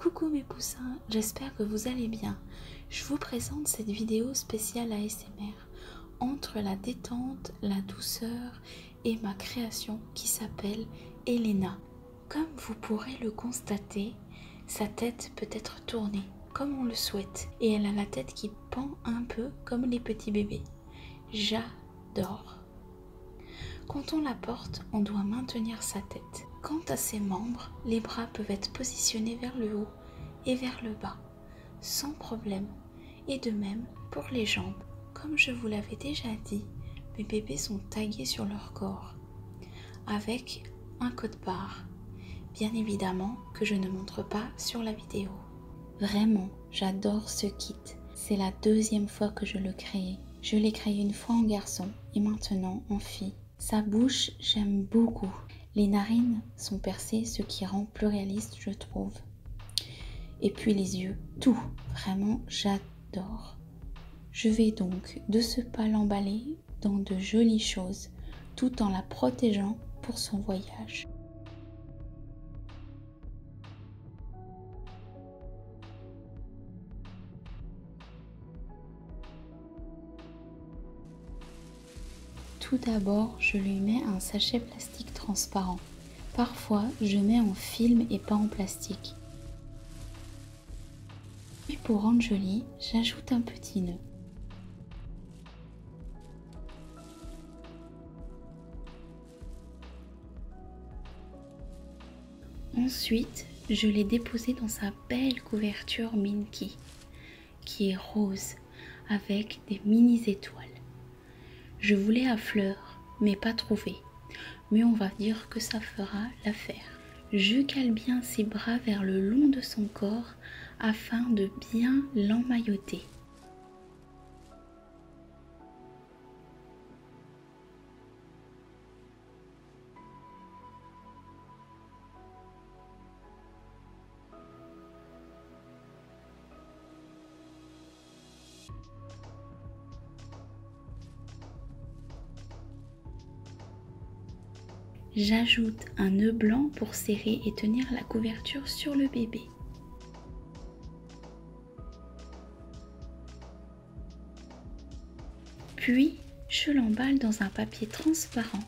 Coucou mes poussins, j'espère que vous allez bien. Je vous présente cette vidéo spéciale ASMR entre la détente, la douceur et ma création qui s'appelle Elena. Comme vous pourrez le constater, sa tête peut être tournée comme on le souhaite et elle a la tête qui pend un peu comme les petits bébés. J'adore. Quand on la porte, on doit maintenir sa tête. Quant à ses membres, les bras peuvent être positionnés vers le haut et vers le bas, sans problème. Et de même pour les jambes. Comme je vous l'avais déjà dit, mes bébés sont tagués sur leur corps, avec un code-barre, bien évidemment que je ne montre pas sur la vidéo. Vraiment, j'adore ce kit. C'est la deuxième fois que je le crée. Je l'ai créé une fois en garçon et maintenant en fille. Sa bouche, j'aime beaucoup. Les narines sont percées, ce qui rend plus réaliste, je trouve. Et puis les yeux, tout. Vraiment, j'adore. Je vais donc de ce pas l'emballer dans de jolies choses, tout en la protégeant pour son voyage. Tout d'abord, je lui mets un sachet plastique transparent. Parfois, je mets en film et pas en plastique. Puis pour rendre joli, j'ajoute un petit nœud. Ensuite, je l'ai déposé dans sa belle couverture Minky, qui est rose, avec des mini étoiles. Je voulais à fleurs, mais pas trouvé. Mais on va dire que ça fera l'affaire. Je cale bien ses bras vers le long de son corps afin de bien l'emmailloter. J'ajoute un nœud blanc pour serrer et tenir la couverture sur le bébé. Puis, je l'emballe dans un papier transparent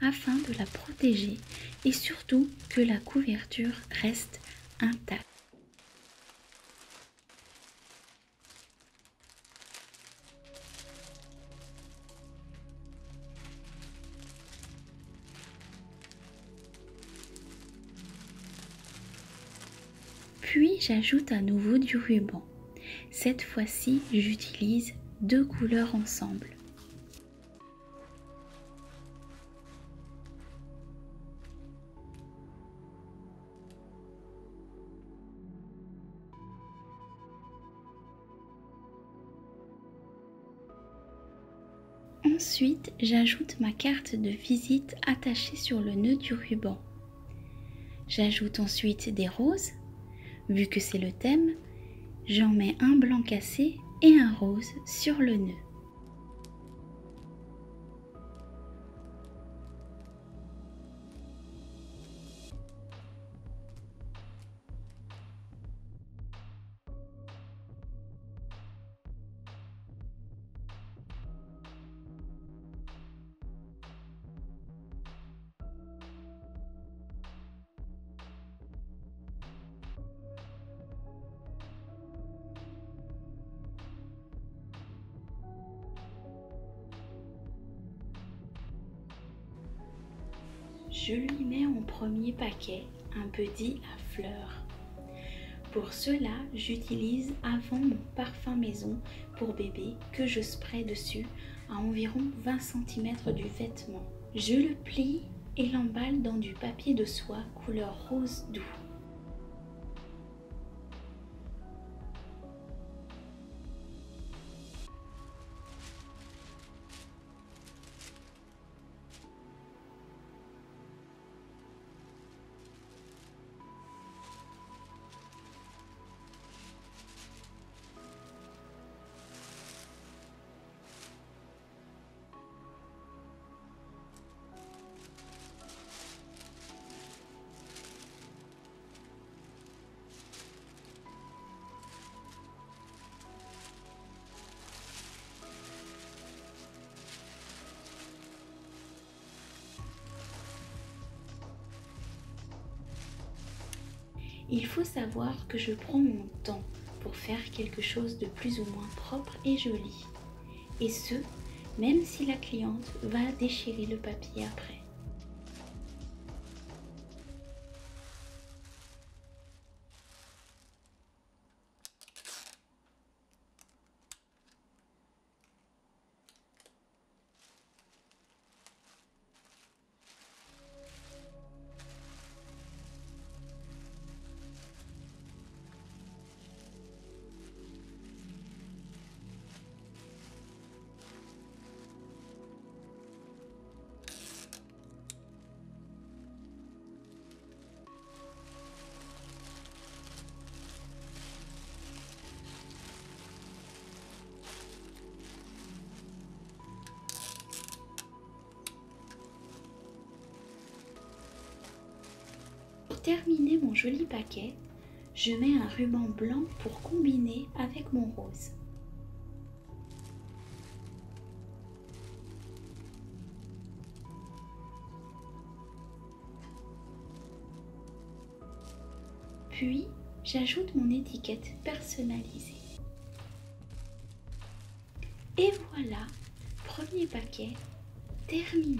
afin de la protéger et surtout que la couverture reste intacte. Puis j'ajoute à nouveau du ruban. Cette fois-ci, j'utilise deux couleurs ensemble. Ensuite, j'ajoute ma carte de visite attachée sur le nœud du ruban. J'ajoute ensuite des roses. Vu que c'est le thème, j'en mets un blanc cassé et un rose sur le nœud. Je lui mets en premier paquet un petit à fleurs. Pour cela, j'utilise avant mon parfum maison pour bébé que je spraye dessus à environ 20 cm du vêtement. Je le plie et l'emballe dans du papier de soie couleur rose doux. Il faut savoir que je prends mon temps pour faire quelque chose de plus ou moins propre et joli. Et ce, même si la cliente va déchirer le papier après. Pour terminer mon joli paquet, je mets un ruban blanc pour combiner avec mon rose. Puis, j'ajoute mon étiquette personnalisée. Et voilà, premier paquet terminé.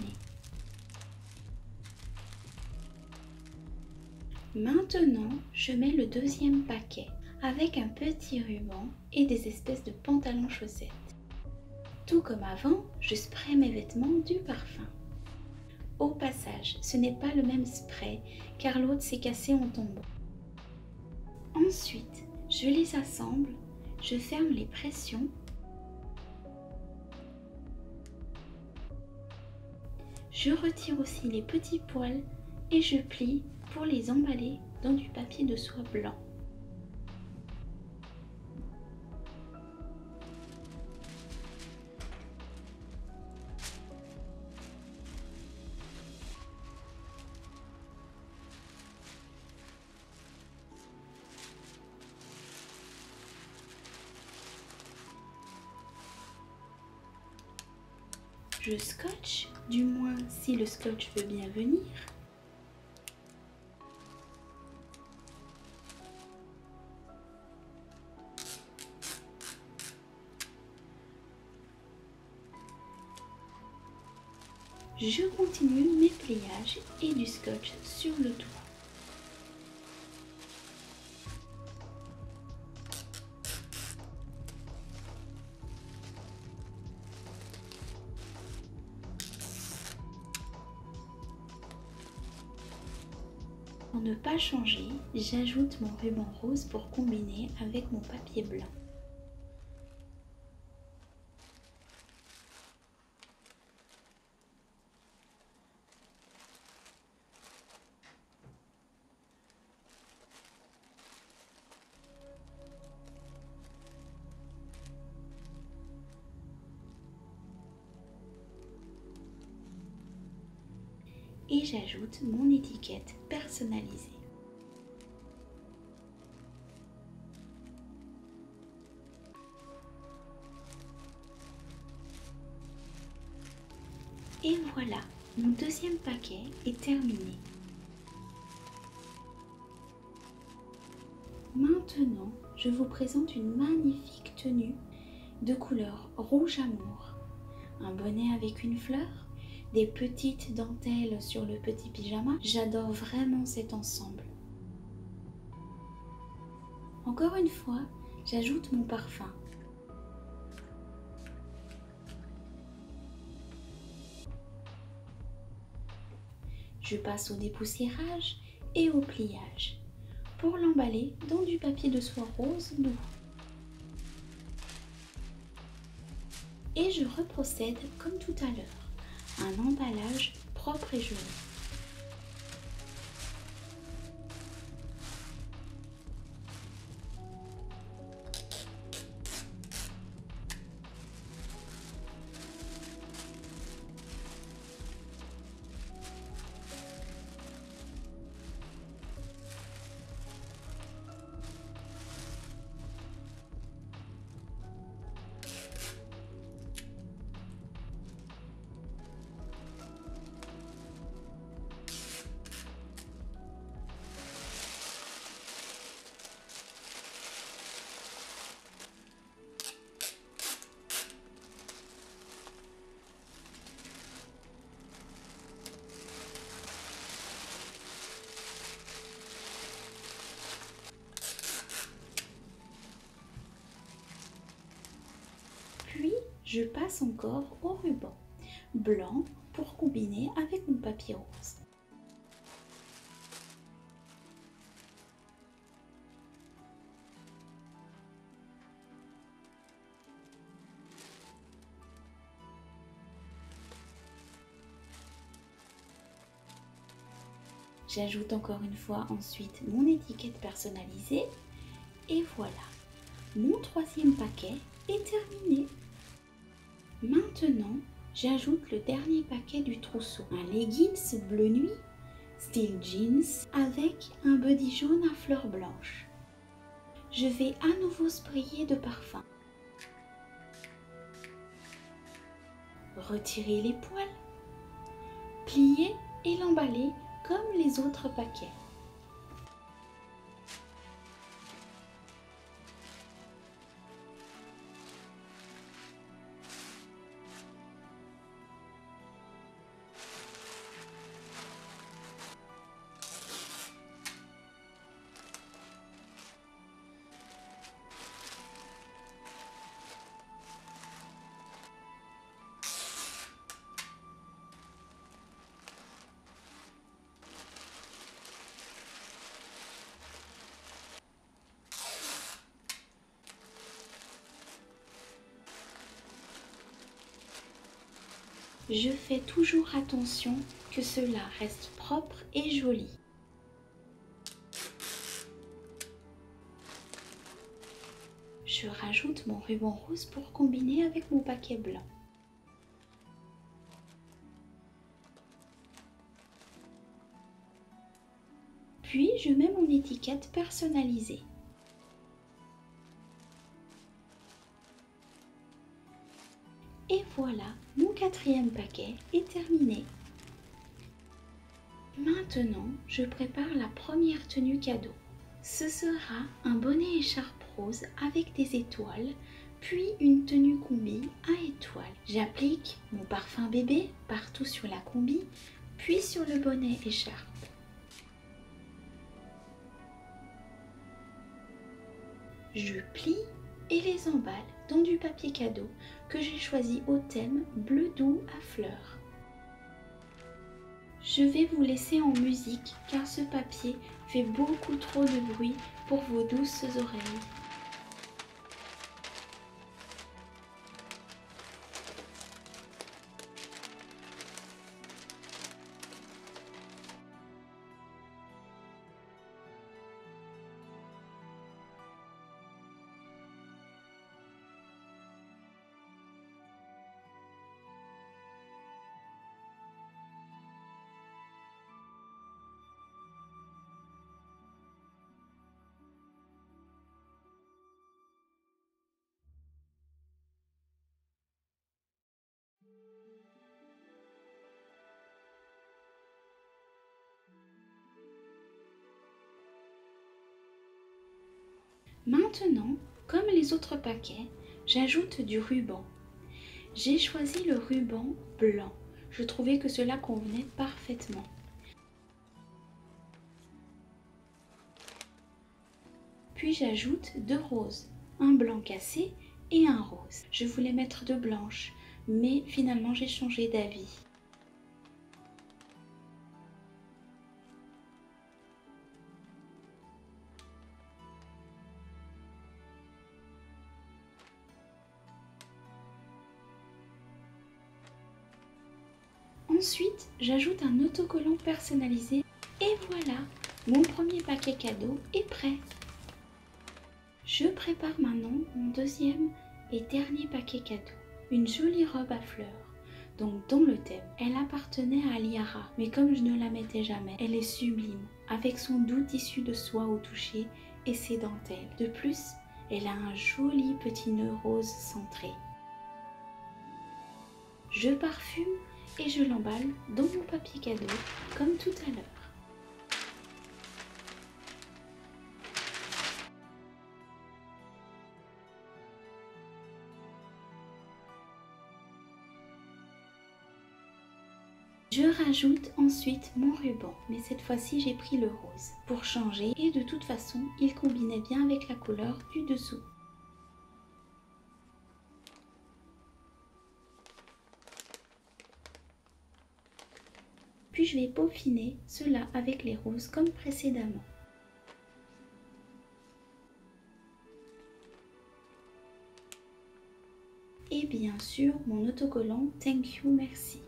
Maintenant, je mets le deuxième paquet avec un petit ruban et des espèces de pantalons chaussettes. Tout comme avant, je spraye mes vêtements du parfum. Au passage, ce n'est pas le même spray car l'autre s'est cassé en tombant. Ensuite, je les assemble, je ferme les pressions. Je retire aussi les petits poils et je plie pour les emballer dans du papier de soie blanc. Je scotche, du moins si le scotch veut bien venir. Je continue mes pliages et du scotch sur le tout. Pour ne pas changer, j'ajoute mon ruban rose pour combiner avec mon papier blanc. Et j'ajoute mon étiquette personnalisée. Et voilà, mon deuxième paquet est terminé. Maintenant, je vous présente une magnifique tenue de couleur rouge amour. Un bonnet avec une fleur, des petites dentelles sur le petit pyjama. J'adore vraiment cet ensemble. Encore une fois, j'ajoute mon parfum. Je passe au dépoussiérage et au pliage pour l'emballer dans du papier de soie rose doux. Et je reprocède comme tout à l'heure, un emballage propre et joli. je passe encore au ruban blanc pour combiner avec mon papier rose. J'ajoute encore une fois ensuite mon étiquette personnalisée et voilà, mon troisième paquet est terminé. Maintenant, j'ajoute le dernier paquet du trousseau, un leggings bleu nuit, style jeans avec un body jaune à fleurs blanches. Je vais à nouveau sprayer de parfum. Retirer les poils, plier et l'emballer comme les autres paquets. Je fais toujours attention que cela reste propre et joli. Je rajoute mon ruban rose pour combiner avec mon paquet blanc. Puis je mets mon étiquette personnalisée. Et voilà, mon quatrième paquet est terminé. Maintenant, je prépare la première tenue cadeau. Ce sera un bonnet écharpe rose avec des étoiles, puis une tenue combi à étoiles. J'applique mon parfum bébé partout sur la combi, puis sur le bonnet écharpe. Je plie et les emballe dans du papier cadeau que j'ai choisi au thème bleu doux à fleurs. Je vais vous laisser en musique car ce papier fait beaucoup trop de bruit pour vos douces oreilles. Maintenant, comme les autres paquets, j'ajoute du ruban. J'ai choisi le ruban blanc. Je trouvais que cela convenait parfaitement. Puis j'ajoute deux roses, un blanc cassé et un rose. Je voulais mettre deux blanches, mais finalement j'ai changé d'avis. Ensuite, j'ajoute un autocollant personnalisé et voilà, mon premier paquet cadeau est prêt. Je prépare maintenant mon deuxième et dernier paquet cadeau. Une jolie robe à fleurs, donc dans le thème. Elle appartenait à Liara, mais comme je ne la mettais jamais, elle est sublime, avec son doux tissu de soie au toucher et ses dentelles. De plus, elle a un joli petit nœud rose centré. Je parfume et je l'emballe dans mon papier cadeau comme tout à l'heure. Je rajoute ensuite mon ruban, mais cette fois-ci j'ai pris le rose pour changer et de toute façon il combinait bien avec la couleur du dessous. Puis je vais peaufiner cela avec les roses comme précédemment. Et bien sûr mon autocollant Thank you, merci.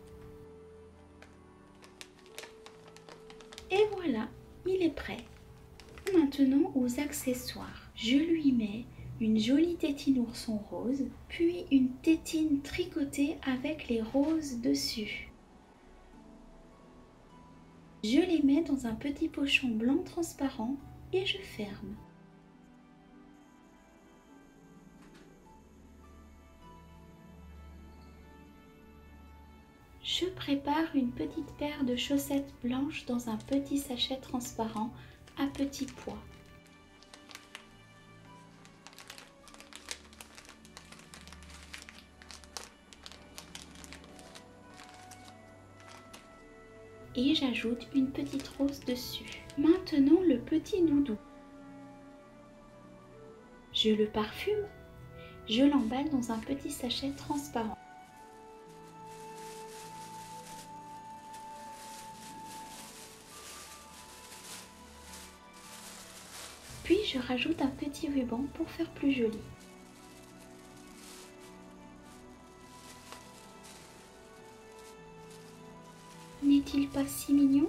Et voilà, il est prêt. Maintenant aux accessoires. Je lui mets une jolie tétine ourson rose, puis une tétine tricotée avec les roses dessus. Je les mets dans un petit pochon blanc transparent et je ferme. Je prépare une petite paire de chaussettes blanches dans un petit sachet transparent à petit pois. Et j'ajoute une petite rose dessus. Maintenant le petit doudou. Je le parfume. Je l'emballe dans un petit sachet transparent. Puis je rajoute un petit ruban pour faire plus joli. N'est-il pas si mignon?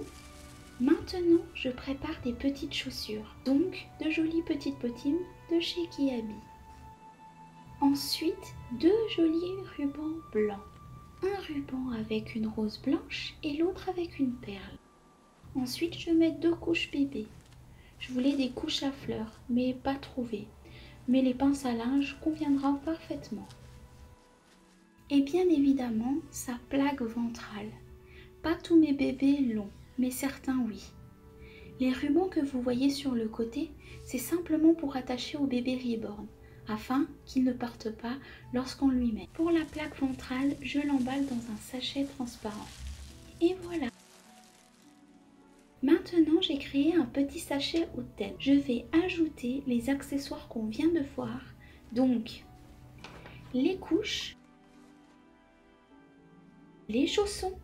Maintenant, je prépare des petites chaussures, donc de jolies petites bottines de chez Kiabi. Ensuite, deux jolis rubans blancs. Un ruban avec une rose blanche et l'autre avec une perle. Ensuite, je mets deux couches bébé. Je voulais des couches à fleurs, mais pas trouvées. Mais les pinces à linge conviendra parfaitement. Et bien évidemment, sa plaque ventrale. Pas tous mes bébés l'ont, mais certains oui. Les rubans que vous voyez sur le côté, c'est simplement pour attacher au bébé reborn, afin qu'il ne parte pas lorsqu'on lui met. Pour la plaque ventrale, je l'emballe dans un sachet transparent. Et voilà. Maintenant, j'ai créé un petit sachet aux têtes. Je vais ajouter les accessoires qu'on vient de voir, donc les couches, les chaussons,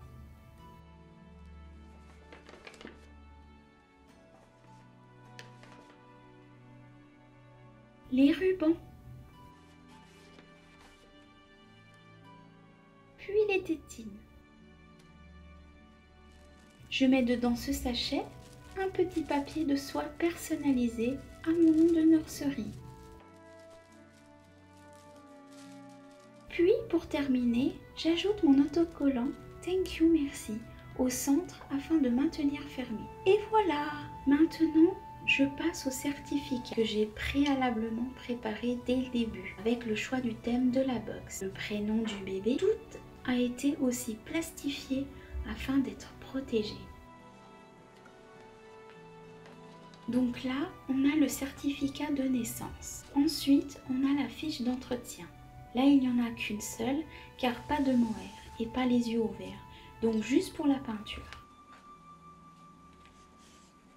les rubans, puis les tétines. Je mets dedans ce sachet un petit papier de soie personnalisé à mon nom de nurserie. Puis pour terminer, j'ajoute mon autocollant Thank you, merci au centre afin de maintenir fermé. Et voilà! Maintenant, je passe au certificat que j'ai préalablement préparé dès le début avec le choix du thème de la box. Le prénom du bébé, tout a été aussi plastifié afin d'être protégé. Donc là, on a le certificat de naissance. Ensuite, on a la fiche d'entretien. Là, il n'y en a qu'une seule, car pas de mohair et pas les yeux ouverts. Donc juste pour la peinture.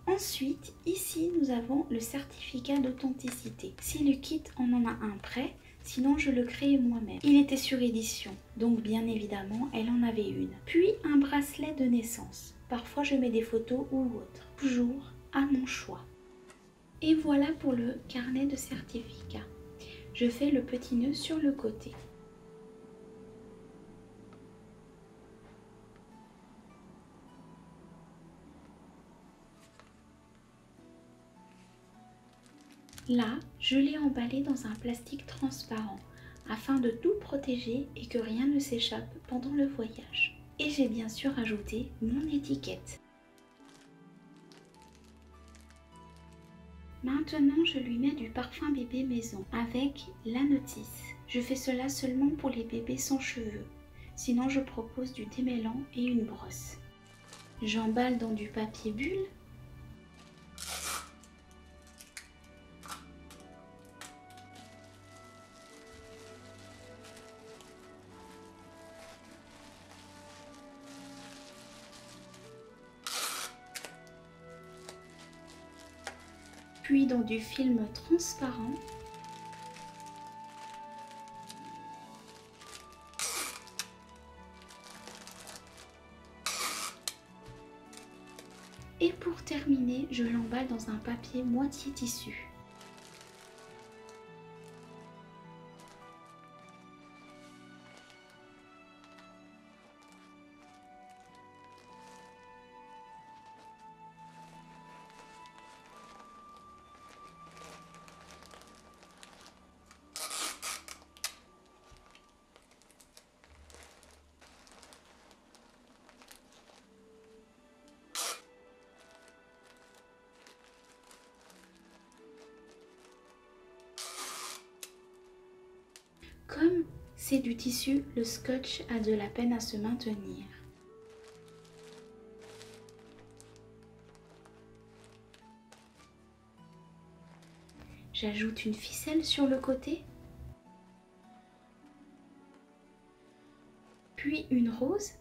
Ensuite, ici, nous avons le certificat d'authenticité. Si le kit en a un prêt, sinon je le crée moi-même. Il était sur édition, donc bien évidemment, elle en avait une. Puis un bracelet de naissance. Parfois, je mets des photos ou autre. Toujours à mon choix. Et voilà pour le carnet de certificat. Je fais le petit nœud sur le côté. Là, je l'ai emballé dans un plastique transparent afin de tout protéger et que rien ne s'échappe pendant le voyage. Et j'ai bien sûr ajouté mon étiquette. Maintenant, je lui mets du parfum bébé maison avec la notice. Je fais cela seulement pour les bébés sans cheveux. Sinon, je propose du démêlant et une brosse. J'emballe dans du papier bulle. Puis dans du film transparent. Et pour terminer, je l'emballe dans un papier moitié tissu. Comme c'est du tissu, le scotch a de la peine à se maintenir. J'ajoute une ficelle sur le côté, puis une rose,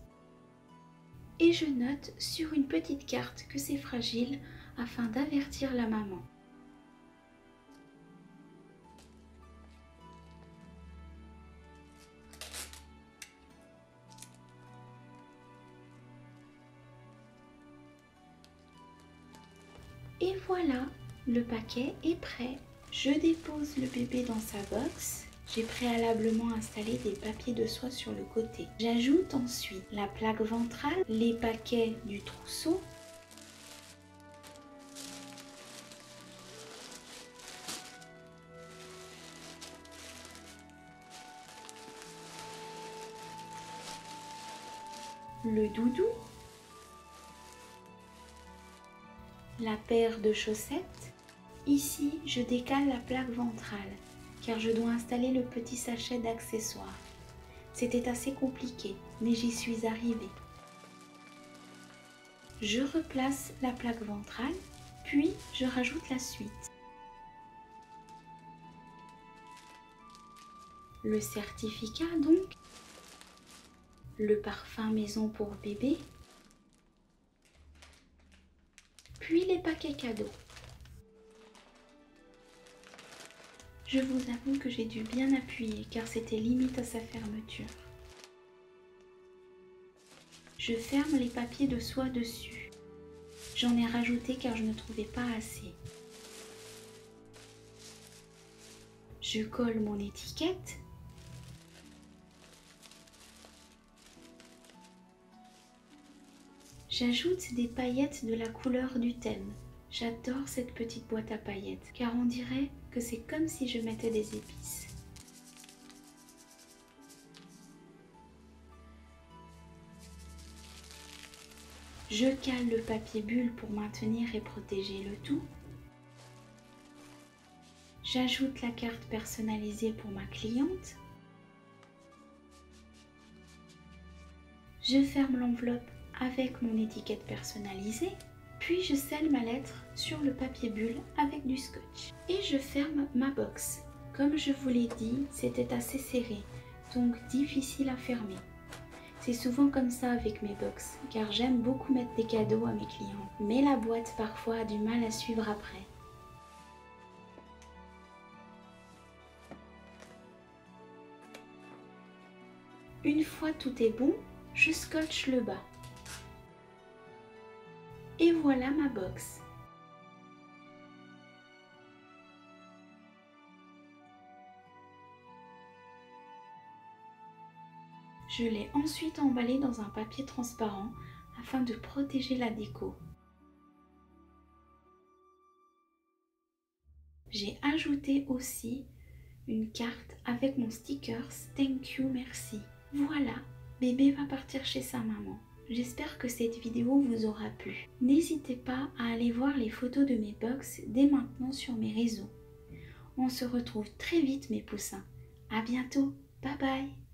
et je note sur une petite carte que c'est fragile afin d'avertir la maman. Et voilà, le paquet est prêt. Je dépose le bébé dans sa box. J'ai préalablement installé des papiers de soie sur le côté. J'ajoute ensuite la plaque ventrale, les paquets du trousseau, le doudou, la paire de chaussettes. Ici, je décale la plaque ventrale car je dois installer le petit sachet d'accessoires. C'était assez compliqué, mais j'y suis arrivée. Je replace la plaque ventrale, puis je rajoute la suite. Le certificat donc, le parfum maison pour bébé, puis les paquets cadeaux. Je vous avoue que j'ai dû bien appuyer car c'était limite à sa fermeture. Je ferme les papiers de soie dessus. J'en ai rajouté car je ne trouvais pas assez. Je colle mon étiquette. J'ajoute des paillettes de la couleur du thème. J'adore cette petite boîte à paillettes car on dirait que c'est comme si je mettais des épices. Je cale le papier bulle pour maintenir et protéger le tout. J'ajoute la carte personnalisée pour ma cliente. Je ferme l'enveloppe avec mon étiquette personnalisée. Puis je scelle ma lettre sur le papier bulle avec du scotch. Et je ferme ma box. Comme je vous l'ai dit, c'était assez serré, donc difficile à fermer. C'est souvent comme ça avec mes box, car j'aime beaucoup mettre des cadeaux à mes clients. Mais la boîte parfois a du mal à suivre après. Une fois tout est bon, je scotche le bas. Et voilà ma box. Je l'ai ensuite emballée dans un papier transparent afin de protéger la déco. J'ai ajouté aussi une carte avec mon sticker Thank you, merci. Voilà, bébé va partir chez sa maman. J'espère que cette vidéo vous aura plu. N'hésitez pas à aller voir les photos de mes box dès maintenant sur mes réseaux. On se retrouve très vite mes poussins. À bientôt, bye bye.